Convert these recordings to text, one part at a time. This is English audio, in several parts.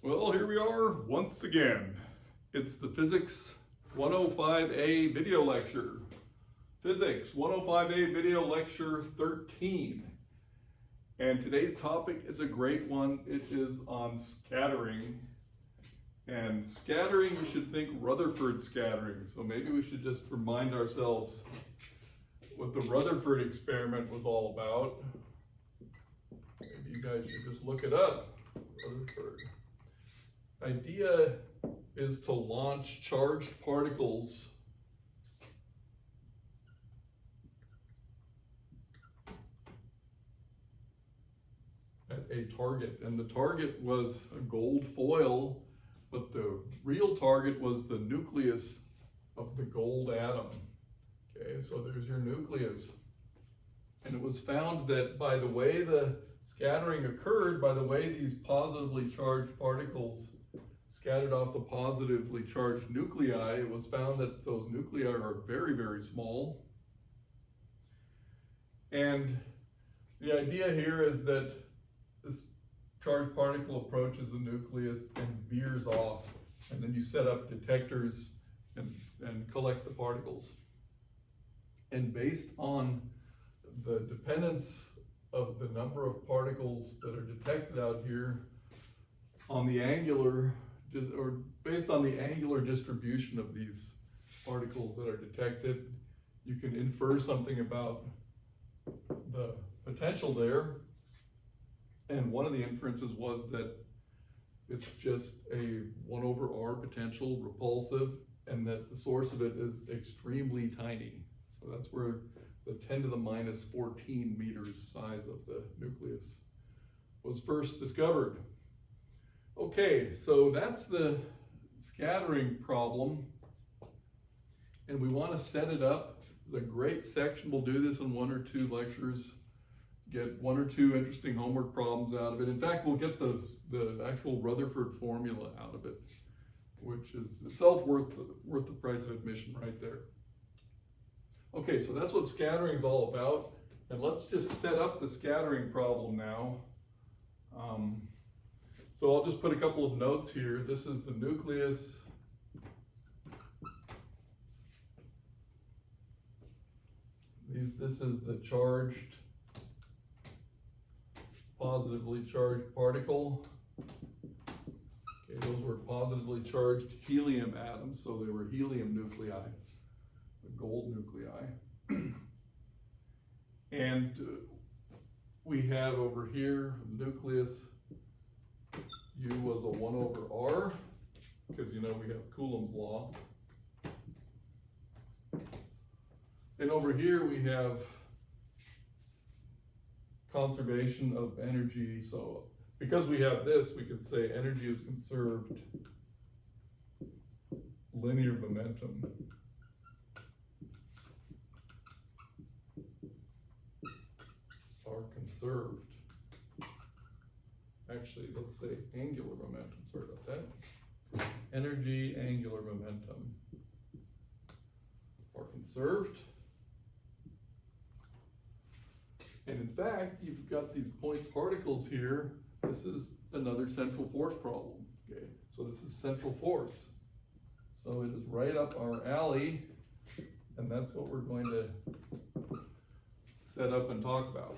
Well, here we are once again. It's the Physics 105A video lecture. Physics 105A video lecture 13. And today's topic is a great one. It is on scattering. And scattering, you should think Rutherford scattering. So maybe we should just remind ourselves what the Rutherford experiment was all about. Maybe you guys should just look it up. Rutherford. Idea is to launch charged particles at a target, and the target was a gold foil, but the real target was the nucleus of the gold atom. Okay, so there's your nucleus, and it was found that by the way the scattering occurred, by the way these positively charged particles scattered off the positively charged nuclei, it was found that those nuclei are very, very small. And the idea here is that this charged particle approaches the nucleus and veers off, and then you set up detectors and collect the particles. And based on the dependence of the number of particles that are detected out here on the angular, or based on the angular distribution of these particles that are detected, you can infer something about the potential there. And one of the inferences was that it's just a 1 over r potential, repulsive, and that the source of it is extremely tiny. So that's where the 10 to the minus 14 meters size of the nucleus was first discovered. Okay, so that's the scattering problem, and we want to set it up. It's a great section. We'll do this in 1 or 2 lectures, get 1 or 2 interesting homework problems out of it. In fact, we'll get the actual Rutherford formula out of it, which is itself worth the price of admission right there. Okay, so that's what scattering is all about, and let's just set up the scattering problem now. So I'll just put a couple of notes here. This is the nucleus. This is the charged, positively charged particle. Okay, those were positively charged helium atoms, so they were helium nuclei, the gold nuclei. And we have over here the nucleus. U was a 1 over r, because you know we have Coulomb's law. And over here we have conservation of energy. So because we have this, we could say energy is conserved, linear momentum are conserved. Actually, let's say angular momentum, sorry about that. Energy, angular momentum are conserved. And in fact, you've got these point particles here. This is another central force problem. Okay, so this is central force. So it is right up our alley, and that's what we're going to set up and talk about.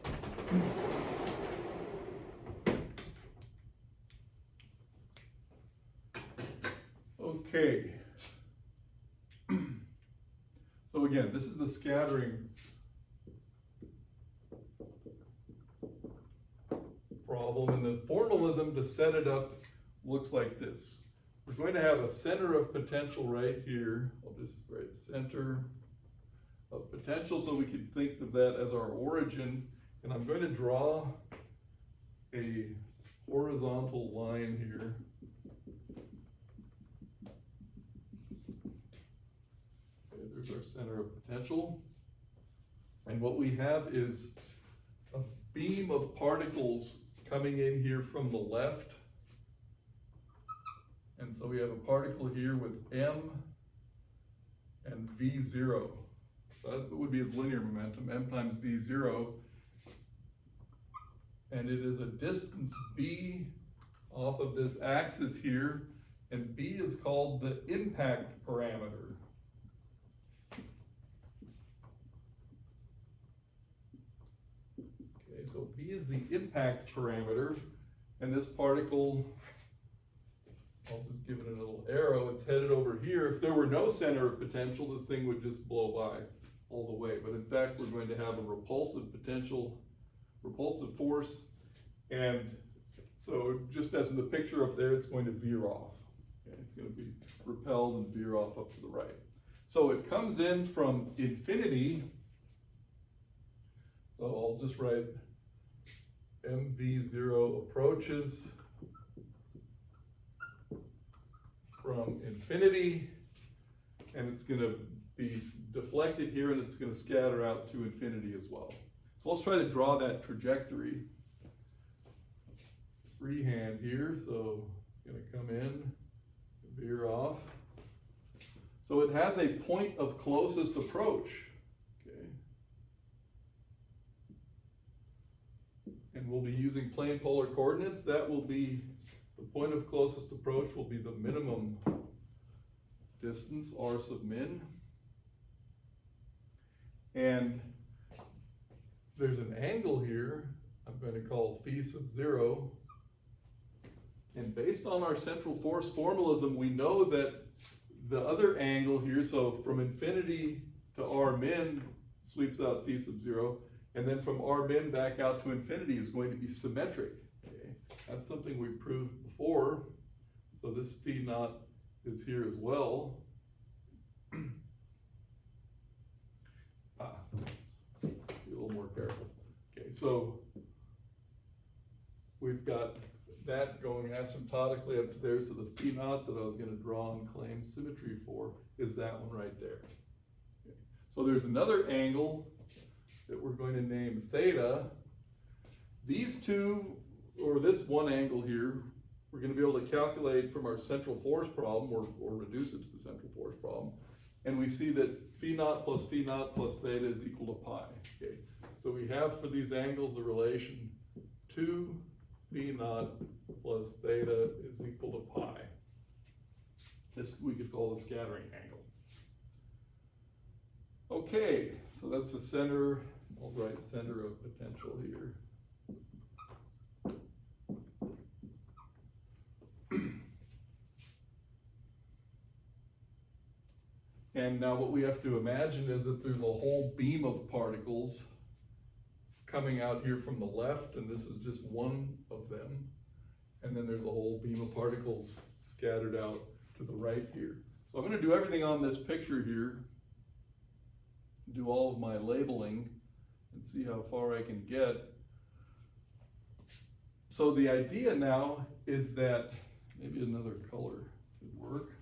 Okay, so again, this is the scattering problem, and the formalism to set it up looks like this. We're going to have a center of potential right here. I'll just write center of potential so we can think of that as our origin, and I'm going to draw a horizontal line here. There's our center of potential. And what we have is a beam of particles coming in here from the left. And so we have a particle here with m and v0. So that would be its linear momentum, m times v0. And it is a distance b off of this axis here, and B is called the impact parameter. Okay, so B is the impact parameter, and this particle, I'll just give it a little arrow, it's headed over here. If there were no center of potential, this thing would just blow by all the way. But in fact, we're going to have a repulsive force, and so just as in the picture up there, it's going to veer off. Okay, it's going to be repelled and veer off up to the right. So it comes in from infinity, so I'll just write MV0 approaches from infinity, and it's going to be deflected here, and it's going to scatter out to infinity as well. So let's try to draw that trajectory. Freehand here, so it's going to come in, veer off. So it has a point of closest approach. Okay. And we'll be using plane polar coordinates. That will be the point of closest approach will be the minimum distance, r sub min. And there's an angle here I'm going to call phi sub 0. And based on our central force formalism, we know that the other angle here, so from infinity to r min sweeps out phi sub 0, and then from r min back out to infinity is going to be symmetric. Okay? That's something we proved before. So this phi naught is here as well. Let's be a little more careful. Okay, so we've got that going asymptotically up to there, so the phi naught that I was going to draw and claim symmetry for is that one right there. Okay. So there's another angle that we're going to name theta. These two, or this one angle here, we're going to be able to calculate from our central force problem, or reduce it to the central force problem, and we see that phi naught plus theta is equal to pi. Okay. So we have for these angles the relation 2 phi naught plus theta is equal to pi. This we could call the scattering angle. Okay, so that's the center. I'll write center of potential here. And now what we have to imagine is that there's a whole beam of particles coming out here from the left, and this is just one of them. And then there's a whole beam of particles scattered out to the right here. So I'm going to do everything on this picture here, do all of my labeling, and see how far I can get. So the idea now is that, maybe another color would work.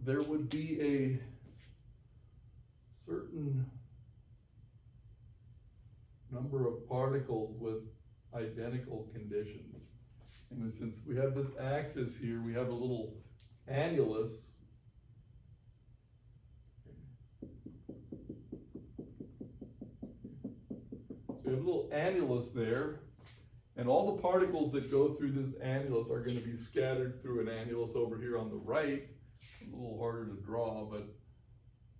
There would be a certain number of particles with identical conditions. And since we have this axis here, we have a little annulus. So we have a little annulus there, and all the particles that go through this annulus are going to be scattered through an annulus over here on the right. A little harder to draw, but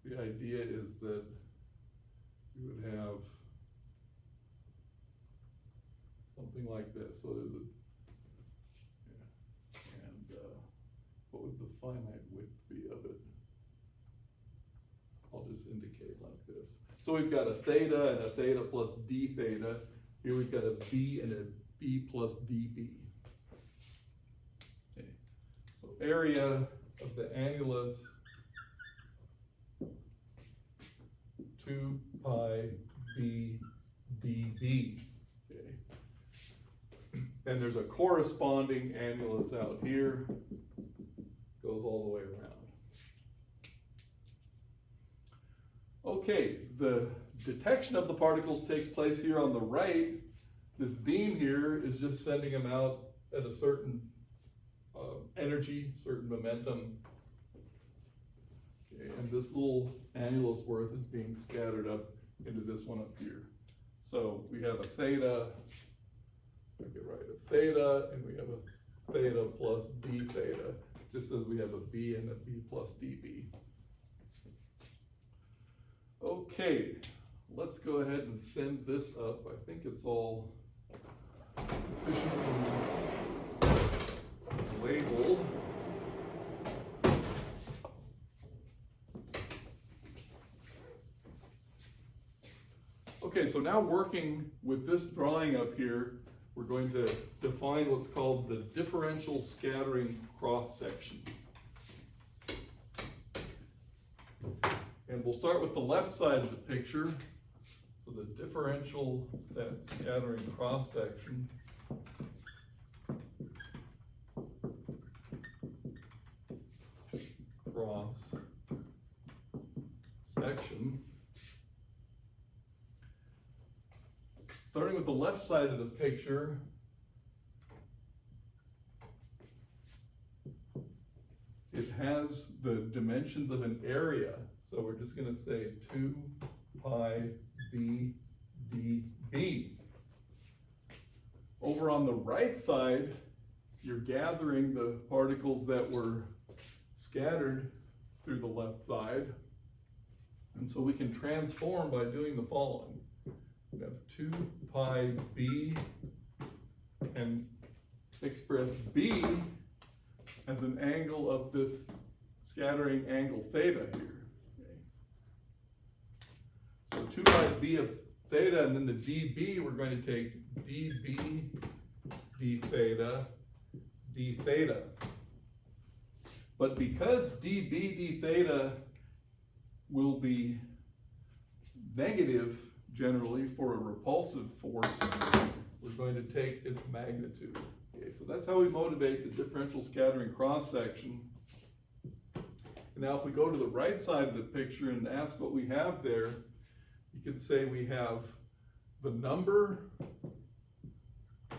the idea is that you would have something like this. So there's what would the finite width be of it? I'll just indicate like this. So we've got a theta and a theta plus d theta. Here we've got a b and a b plus db. Okay. So area of the annulus 2 pi b db. Okay. And there's a corresponding annulus out here, goes all the way around. Okay, the detection of the particles takes place here on the right. This beam here is just sending them out at a certain energy, certain momentum. Okay, and this little annulus worth is being scattered up into this one up here. So we have a theta, I could write a theta, and we have a theta plus d theta, just as we have a b and a b plus db. Okay, let's go ahead and send this up. I think it's all sufficiently labeled. Okay, so now working with this drawing up here, we're going to define what's called the differential scattering cross-section. And we'll start with the left side of the picture. So the differential scattering cross-section starting with the left side of the picture, it has the dimensions of an area. So we're just going to say 2 pi b db. Over on the right side, you're gathering the particles that were scattered through the left side. And so we can transform by doing the following. We have 2 pi b, and express b as an angle of this scattering angle theta here. Okay. So 2 pi b of theta, and then the db, we're going to take db d theta. But because db d theta will be negative generally for a repulsive force, we're going to take its magnitude. Okay, so that's how we motivate the differential scattering cross-section. And now if we go to the right side of the picture and ask what we have there, you could say we have the number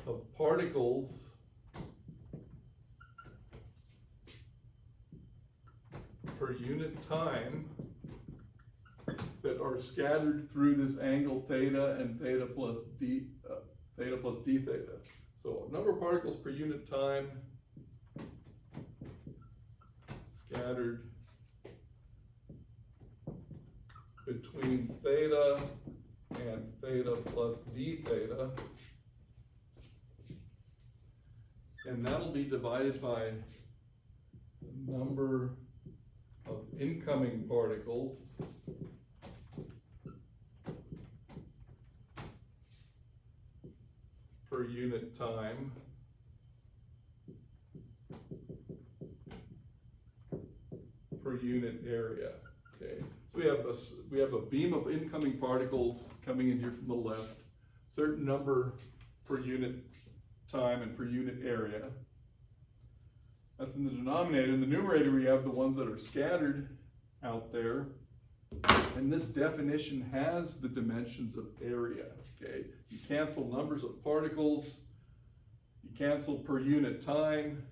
of particles per unit time that are scattered through this angle theta and theta plus d theta. So number of particles per unit time scattered between theta and theta plus d theta, and that'll be divided by the number of incoming particles per unit time per unit area. Okay, so we have a beam of incoming particles coming in here from the left, certain number per unit time and per unit area. That's in the denominator. In the numerator, we have the ones that are scattered out there. And this definition has the dimensions of area. Okay, you cancel numbers of particles, you cancel per unit time,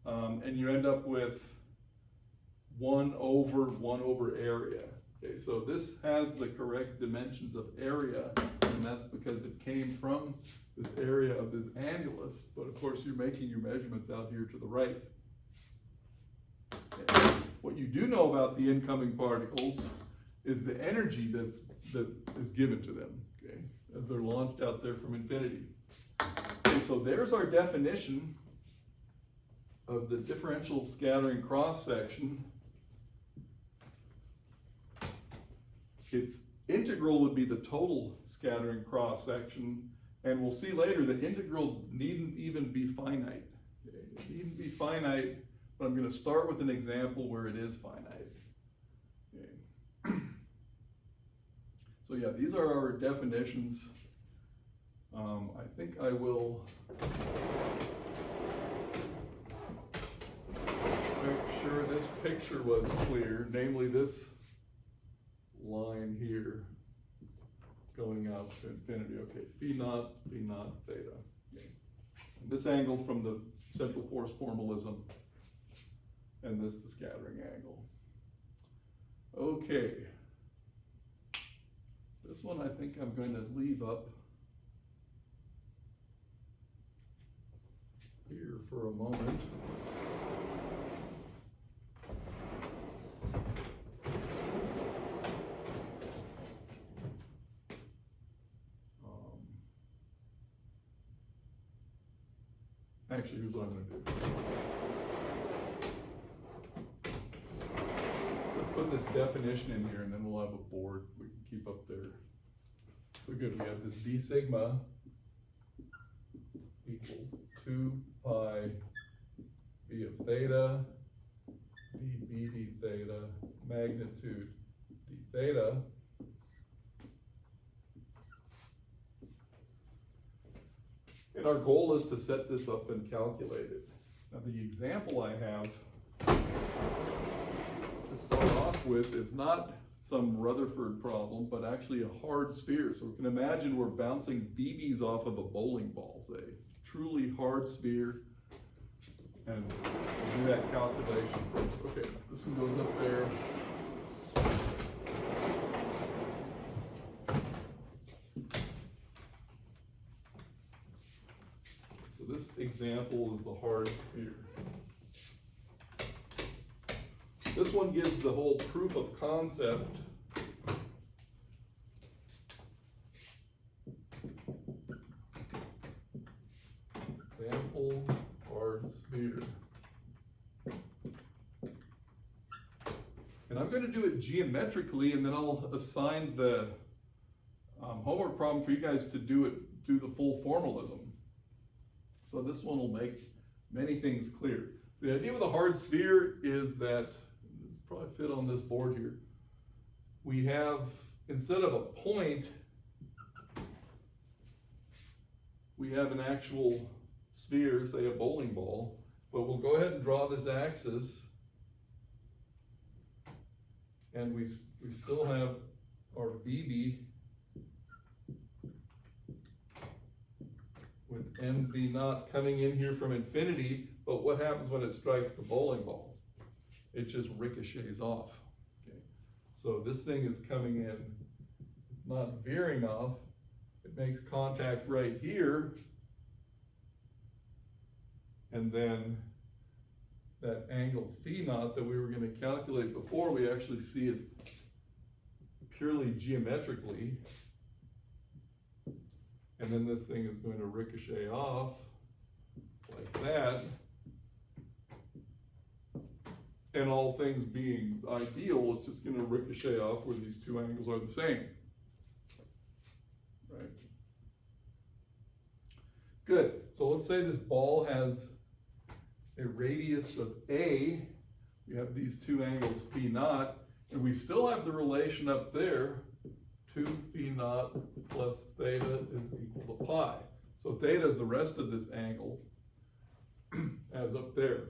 and you end up with 1 over area. Okay, so this has the correct dimensions of area, and that's because it came from this area of this annulus, but of course you're making your measurements out here to the right. Okay. What you do know about the incoming particles is the energy that is given to them, okay, as they're launched out there from infinity. Okay, so there's our definition of the differential scattering cross-section. Its integral would be the total scattering cross-section, and we'll see later that integral needn't even be finite. Okay? It needn't be finite, but I'm going to start with an example where it is finite. Okay. So yeah, these are our definitions. I think I will make sure this picture was clear, namely this line here going out to infinity. Okay, phi naught theta. Okay. And this angle from the central force formalism, and this the scattering angle. Okay. This one I think I'm going to leave up here for a moment. Actually, here's what I'm going to do. Let's put this definition in here, and then we'll have a board we can keep up there. So good, we have this d sigma equals 2 pi b of theta, db d theta, magnitude d theta. And our goal is to set this up and calculate it. Now the example I have to start off with is not some Rutherford problem, but actually a hard sphere. So we can imagine we're bouncing BBs off of a bowling ball, say. Truly hard sphere. And we'll do that calculation first. Okay, this one goes up there. So this example is the hard sphere. This one gives the whole proof of concept. Example, hard sphere. And I'm going to do it geometrically, and then I'll assign the homework problem for you guys to do the full formalism. So this one will make many things clear. The idea with a hard sphere is that, this probably fit on this board here, we have, instead of a point, we have an actual sphere, say a bowling ball, but we'll go ahead and draw this axis, and we still have our BB with MV naught coming in here from infinity, but what happens when it strikes the bowling ball? It just ricochets off. Okay. So this thing is coming in, it's not veering off, it makes contact right here, and then that angle phi naught that we were going to calculate before, we actually see it purely geometrically. And then this thing is going to ricochet off like that. And all things being ideal, it's just going to ricochet off where these two angles are the same. Right? Good. So let's say this ball has a radius of A. We have these two angles phi naught, and we still have the relation up there. 2 phi naught plus theta is equal to pi. So theta is the rest of this angle as up there.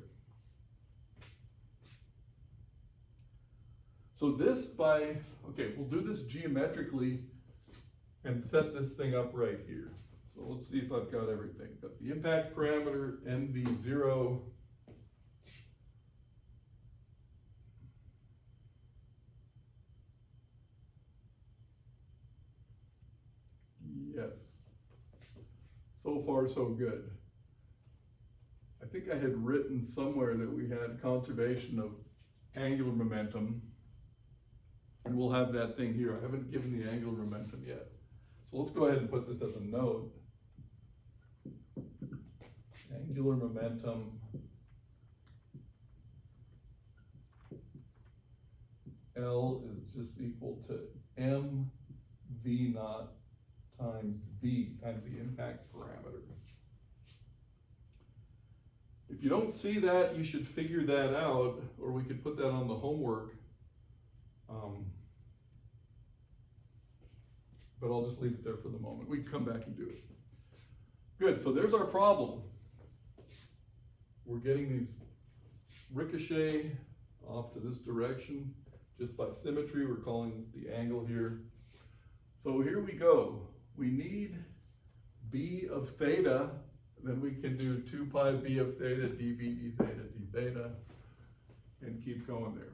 So this okay, we'll do this geometrically and set this thing up right here. So let's see if I've got everything. Got the impact parameter, NV0. Yes. So far, so good. I think I had written somewhere that we had conservation of angular momentum, and we'll have that thing here. I haven't given the angular momentum yet. So let's go ahead and put this as a note. Angular momentum L is just equal to mv naught times b times the impact parameter. If you don't see that, you should figure that out, or we could put that on the homework. But I'll just leave it there for the moment. We can come back and do it. Good, so there's our problem. We're getting these ricochet off to this direction. Just by symmetry, we're calling this the angle here. So here we go. We need b of theta, then we can do 2 pi b of theta, db d theta, d theta, and keep going there.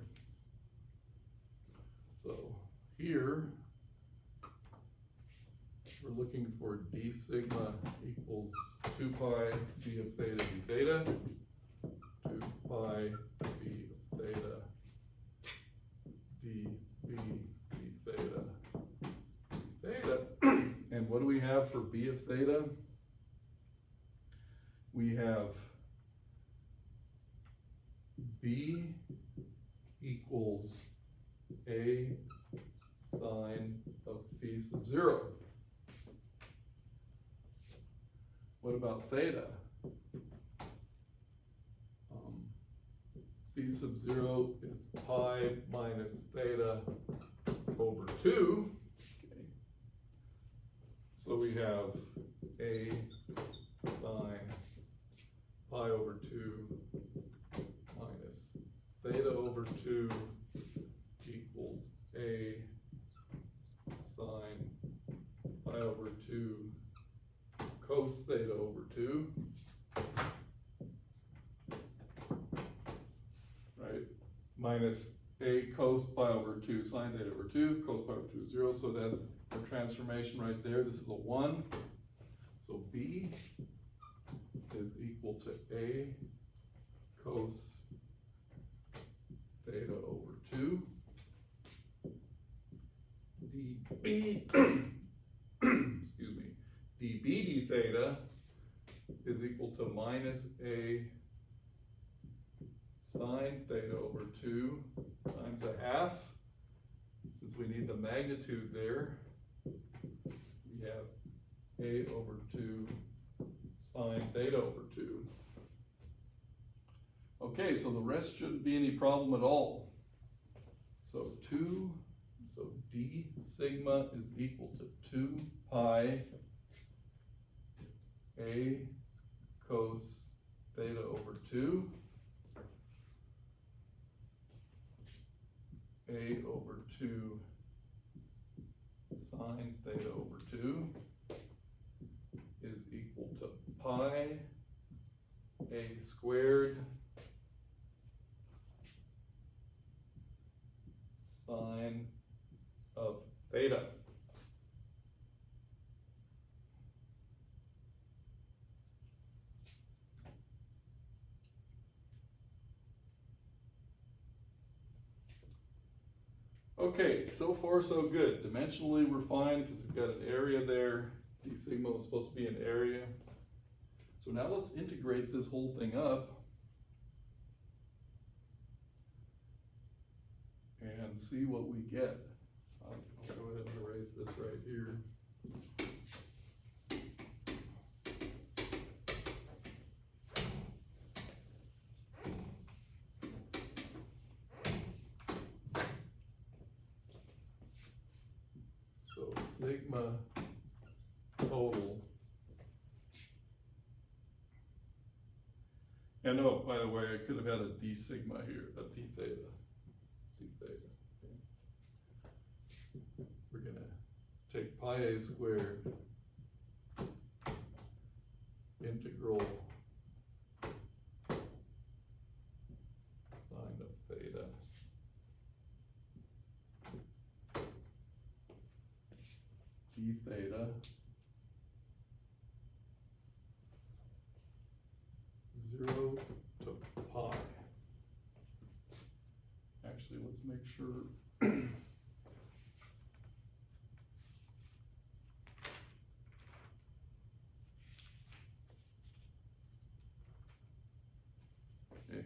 So here, we're looking for d sigma equals 2 pi d of theta d theta, 2 pi b of theta d b d theta theta. And what do we have for b of theta? We have b equals a sine of phi sub 0. What about theta? Phi sub 0 is pi minus theta over 2. Okay. So we have a sine pi over 2 minus theta over 2 equals a sine pi over 2 cos theta over 2. Right? Minus a cos pi over 2 sine theta over 2, cos pi over 2 is 0, so that's our transformation right there. This is a 1. So b is equal to a cos theta over 2 db excuse me, db d theta is equal to minus a sine theta over 2 times a half. Since we need the magnitude there, we have a over 2 sine theta over 2. Okay, so the rest shouldn't be any problem at all. So d sigma is equal to 2 pi a cos theta over 2, a over 2 sine theta over 2 is equal to pi a squared sine of theta. Okay, so far so good. Dimensionally we're fine because we've got an area there. D sigma was supposed to be an area. So now let's integrate this whole thing up and see what we get. I'll go ahead and erase this right here. So sigma total. And oh, by the way, I could have had a d sigma here, a d theta. D theta. Okay. We're gonna take pi a squared integral sine of theta d theta 0 to pi. Actually, let's make sure. Okay,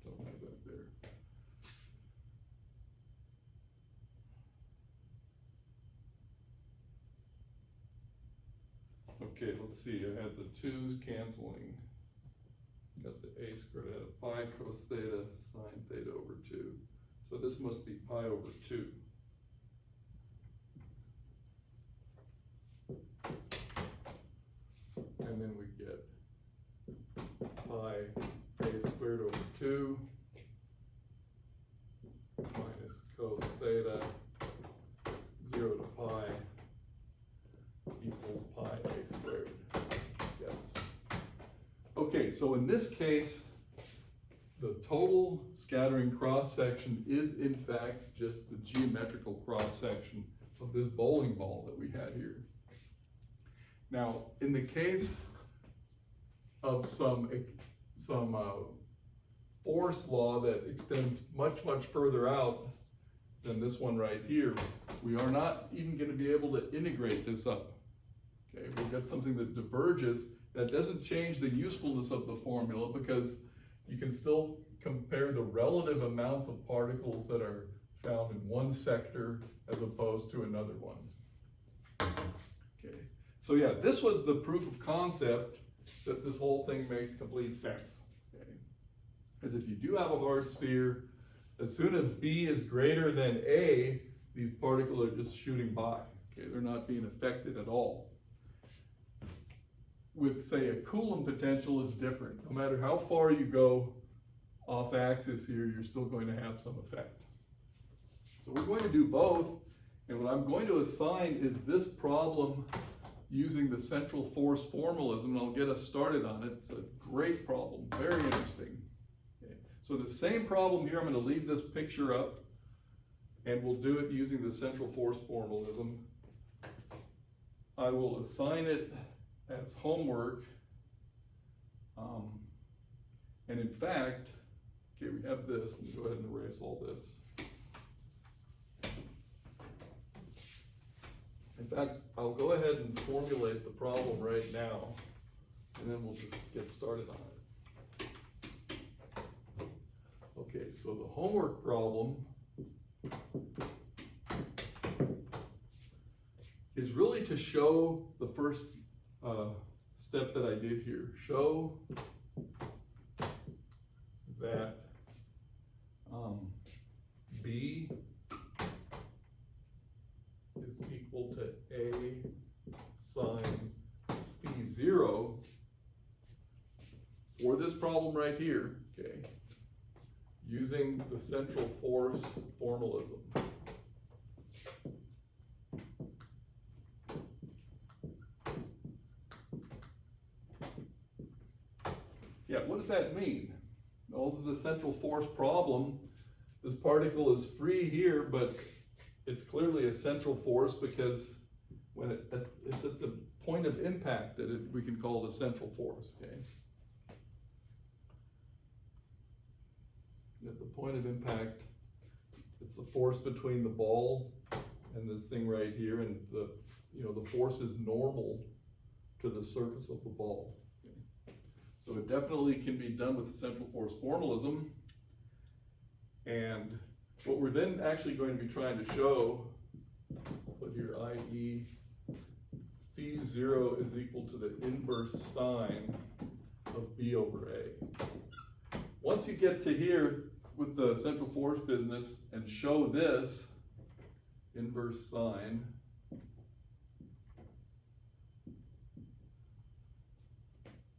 don't have that there. Okay, let's see. I had the 2's canceling. Got the a squared, I had a pi cos theta sine theta over 2. So this must be pi over 2. And then we get pi a squared over 2 minus cos theta 0 to pi equals pi a squared. Yes. Okay, so in this case, the total scattering cross-section is in fact just the geometrical cross-section of this bowling ball that we had here. Now, in the case of some force law that extends much, much further out than this one right here, we are not even going to be able to integrate this up. Okay, we've got something that diverges. That doesn't change the usefulness of the formula, because you can still compare the relative amounts of particles that are found in one sector as opposed to another one. Okay, so yeah, this was the proof of concept that this whole thing makes complete sense. Okay, because if you do have a hard sphere, as soon as B is greater than A, these particles are just shooting by. Okay, they're not being affected at all. With, say, a Coulomb potential, it's different. No matter how far you go off axis here, you're still going to have some effect. So we're going to do both, and what I'm going to assign is this problem using the central force formalism, and I'll get us started on it. It's a great problem, very interesting. Okay. So the same problem here, I'm going to leave this picture up, and we'll do it using the central force formalism. I will assign it as homework, and in fact, okay, we have this. Let me go ahead and erase all this. In fact, I'll go ahead and formulate the problem right now, and then we'll just get started on it. Okay, so the homework problem is really to show the first step that I did here. Show that B is equal to A sine phi 0 for this problem right here, okay, using the central force formalism. Yeah, what does that mean? Well, this is a central force problem. This particle is free here, but it's clearly a central force because when it's at the point of impact that we can call it a central force, okay? At the point of impact, it's the force between the ball and this thing right here, and the force is normal to the surface of the ball. So it definitely can be done with the central force formalism. And what we're then actually going to be trying to show, put here, i.e. phi 0 is equal to the inverse sine of B over A. Once you get to here with the central force business and show this inverse sine,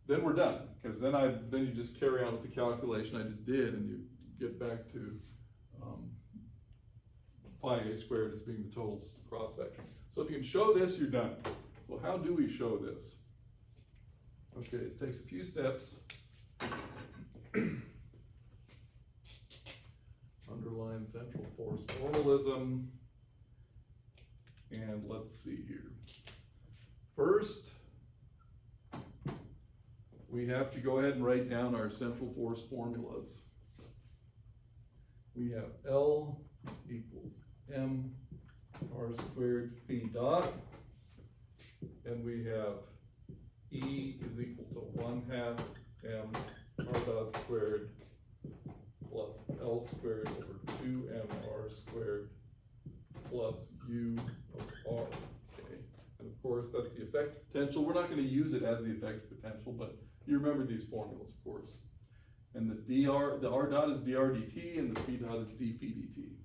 then we're done, because then you just carry on with the calculation I just did, and you get back to pi a squared as being the total cross section. So if you can show this, you're done. So how do we show this? Okay, it takes a few steps. Underline central force formalism, and let's see here. First, we have to go ahead and write down our central force formulas. We have L equals m r squared phi dot, and we have E is equal to 1/2 m r dot squared plus L squared over 2m r squared plus U of R. Okay, and of course that's the effective potential. We're not going to use it as the effective potential, but you remember these formulas, of course. And the R dot is dr dt, and the phi dot is d phi dt.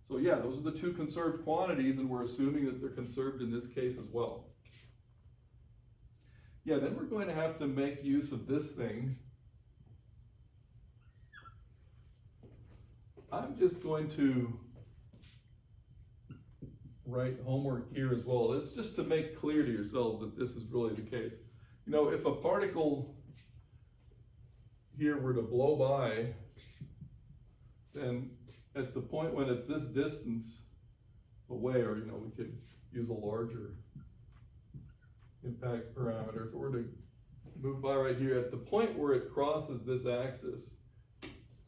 So yeah, those are the two conserved quantities, and we're assuming that they're conserved in this case as well. Yeah, then we're going to have to make use of this thing. I'm just going to write homework here as well. It's just to make clear to yourselves that this is really the case. You know, if a particle here were to blow by, then at the point when it's this distance away, or we could use a larger impact parameter. If it were to move by right here, at the point where it crosses this axis,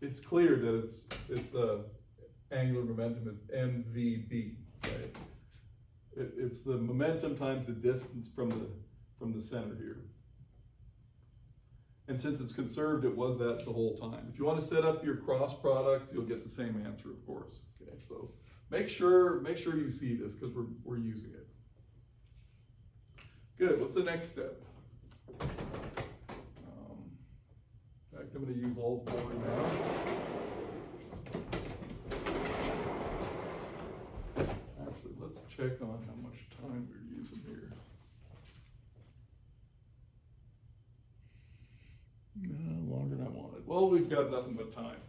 it's clear that its angular momentum is mvb, right? It's the momentum times the distance from the center here. And since it's conserved, it was that the whole time. If you want to set up your cross products, you'll get the same answer, of course. Okay, so make sure you see this, because we're using it. Good. What's the next step? In fact, I'm going to use all four now. Actually, let's check on how much time we're using here. Longer than I wanted. Well, we've got nothing but time.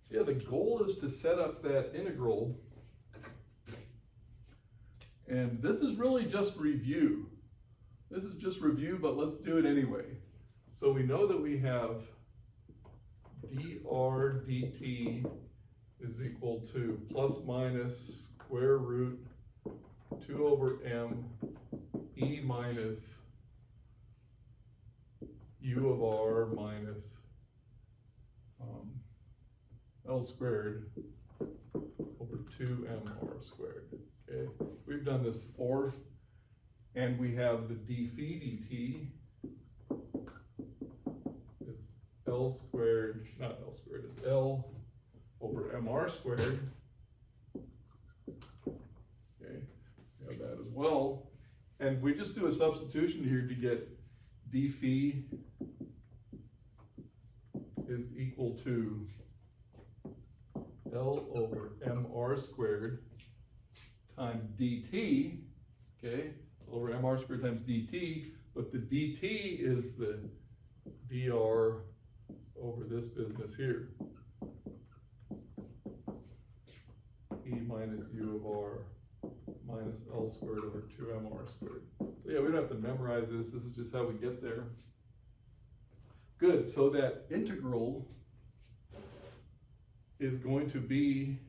Yeah, the goal is to set up that integral, and this is really just review. This is just review, but let's do it anyway. So we know that we have dr dt is equal to plus minus square root 2 over m e minus u of r minus L squared over 2mr squared. Okay, we've done this before, and we have the d phi dt is L squared, not L squared, is L over mr squared. Okay, we have that as well, and we just do a substitution here to get d phi is equal to L over mr squared times dt, okay, over mr squared times dt, but the dt is the dr over this business here, e minus u of r minus L squared over 2mr squared. So yeah, we don't have to memorize this. This is just how we get there. Good, so that integral is going to be,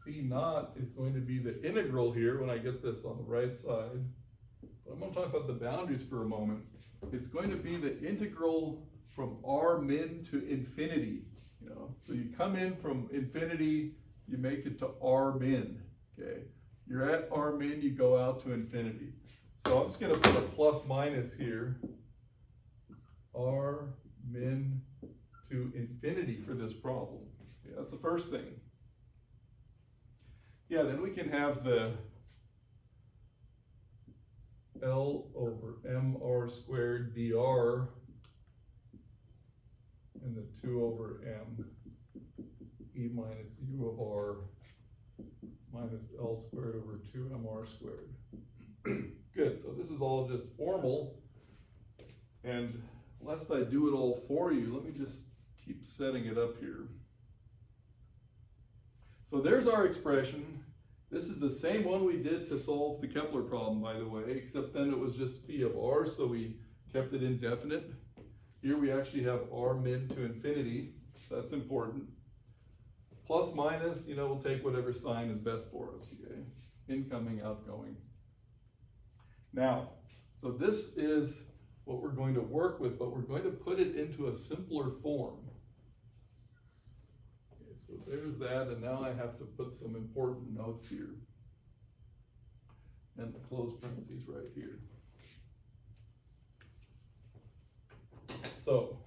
phi naught is going to be the integral here when I get this on the right side. But I'm going to talk about the boundaries for a moment. It's going to be the integral from r min to infinity. So you come in from infinity, you make it to r min. Okay, you're at r min, you go out to infinity. So I'm just going to put a plus minus here, r min to infinity for this problem. Yeah, that's the first thing. Yeah, then we can have the L over mr squared dr and the 2 over m e minus u of r minus L squared over 2mr squared. Good, so this is all just formal, and lest I do it all for you, let me just keep setting it up here. So there's our expression. This is the same one we did to solve the Kepler problem, by the way, except then it was just phi of r, so we kept it indefinite. Here we actually have r min to infinity. That's important. Plus minus, we'll take whatever sign is best for us, okay? Incoming, outgoing. Now, so this is what we're going to work with, but we're going to put it into a simpler form. Okay, so there's that, and now I have to put some important notes here. And the close parentheses right here. So,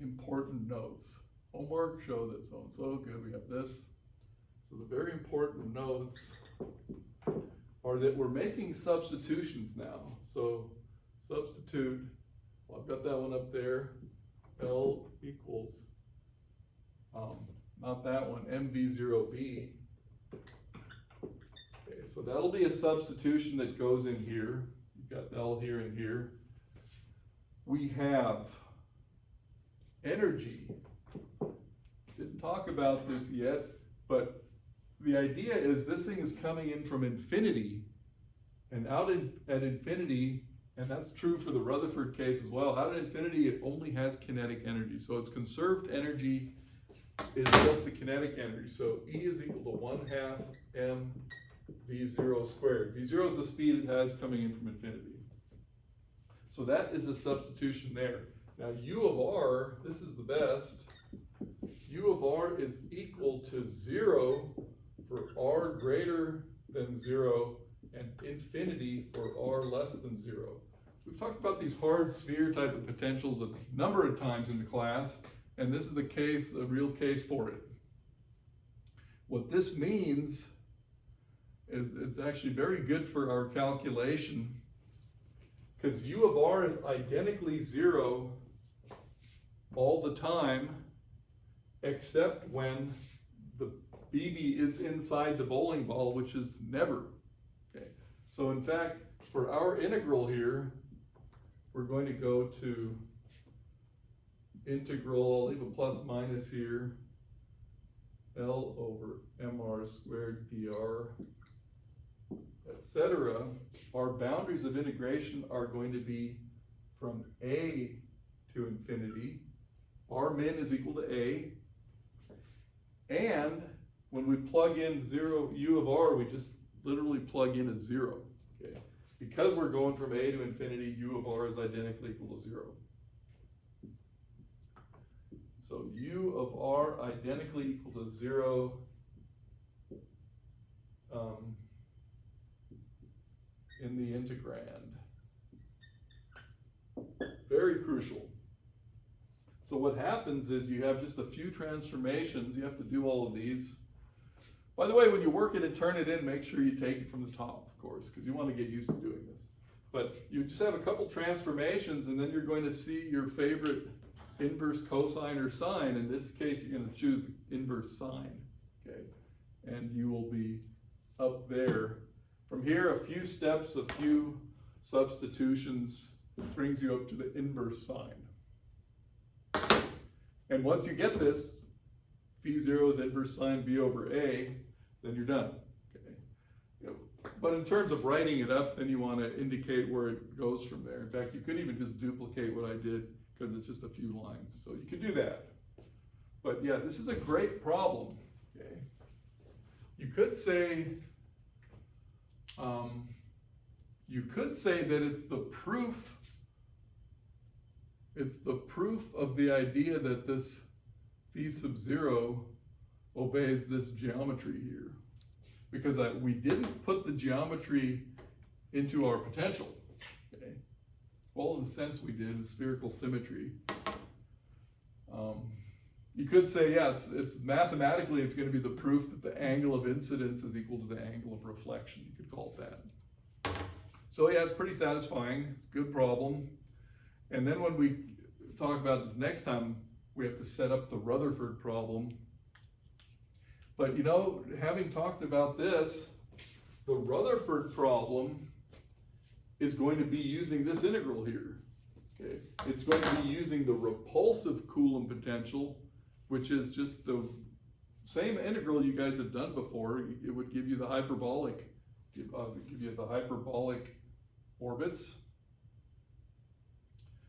important notes. Homework, show that so-and-so, good, we have this. So the very important notes are that we're making substitutions now. So substitute, well, I've got that one up there, L equals, not that one, mv0b. Okay, so that'll be a substitution that goes in here. You've got L here and here. We have energy. Didn't talk about this yet, but the idea is this thing is coming in from infinity, and out at infinity, and that's true for the Rutherford case as well, out at infinity it only has kinetic energy. So its conserved energy is just the kinetic energy. So E is equal to 1/2 m v0 squared. V0 is the speed it has coming in from infinity. So that is a substitution there. Now U of R, this is the best. U of R is equal to 0 for R greater than 0 and infinity for R less than 0. We've talked about these hard sphere type of potentials a number of times in the class, and this is a real case for it. What this means is it's actually very good for our calculation, because U of R is identically 0 all the time, except when the BB is inside the bowling ball, which is never. Okay. So in fact, for our integral here, we're going to go to integral, I'll leave a plus minus here, L over mr squared dr, etc. Our boundaries of integration are going to be from A to infinity. R min is equal to A. And when we plug in 0 U of R, we just literally plug in a 0. Okay. Because we're going from A to infinity, U of R is identically equal to 0. So U of R identically equal to 0 in the integrand. Very crucial. So what happens is you have just a few transformations. You have to do all of these. By the way, when you work it and turn it in, make sure you take it from the top, of course, because you want to get used to doing this. But you just have a couple transformations, and then you're going to see your favorite inverse cosine or sine. In this case, you're going to choose the inverse sine, okay? And you will be up there. From here, a few steps, a few substitutions brings you up to the inverse sine. And once you get this, V0 is inverse sine V over A, then you're done. Okay. You know, but in terms of writing it up, then you want to indicate where it goes from there. In fact, you could even just duplicate what I did, because it's just a few lines. So you can do that. But yeah, this is a great problem. Okay. You could say that it's the proof. It's the proof of the idea that this V sub 0 obeys this geometry here. Because we didn't put the geometry into our potential. Okay. Well, in a sense we did, is spherical symmetry. You could say, yeah, it's mathematically it's going to be the proof that the angle of incidence is equal to the angle of reflection. You could call it that. So yeah, it's pretty satisfying. It's a good problem. And then when we talk about this next time, we have to set up the Rutherford problem. But you know, having talked about this, the Rutherford problem is going to be using this integral here. Okay. It's going to be using the repulsive Coulomb potential, which is just the same integral you guys have done before. It would give you the hyperbolic, orbits.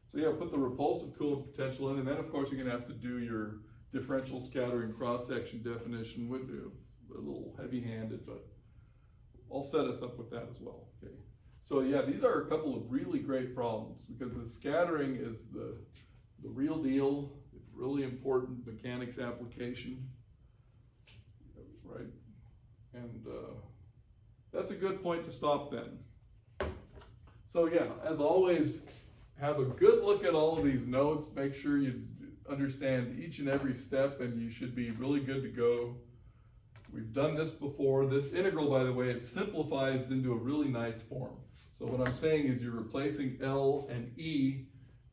So yeah, put the repulsive Coulomb potential in, and then of course you're going to have to do your differential scattering cross-section definition. A little heavy-handed, but I'll set us up with that as well. Okay. So yeah, these are a couple of really great problems, because the scattering is the real deal. It's really important mechanics application, right? And that's a good point to stop then. So yeah, as always, have a good look at all of these notes. Make sure you understand each and every step, and you should be really good to go. We've done this before. This integral, by the way, it simplifies into a really nice form. So what I'm saying is you're replacing L and E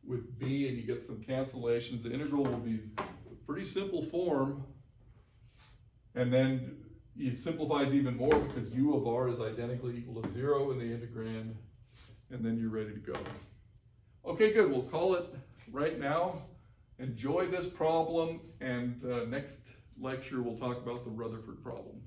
with B, and you get some cancellations. The integral will be a pretty simple form. And then it simplifies even more because u of r is identically equal to 0 in the integrand, and then you're ready to go. Okay, good, we'll call it right now. Enjoy this problem, and next lecture we'll talk about the Rutherford problem.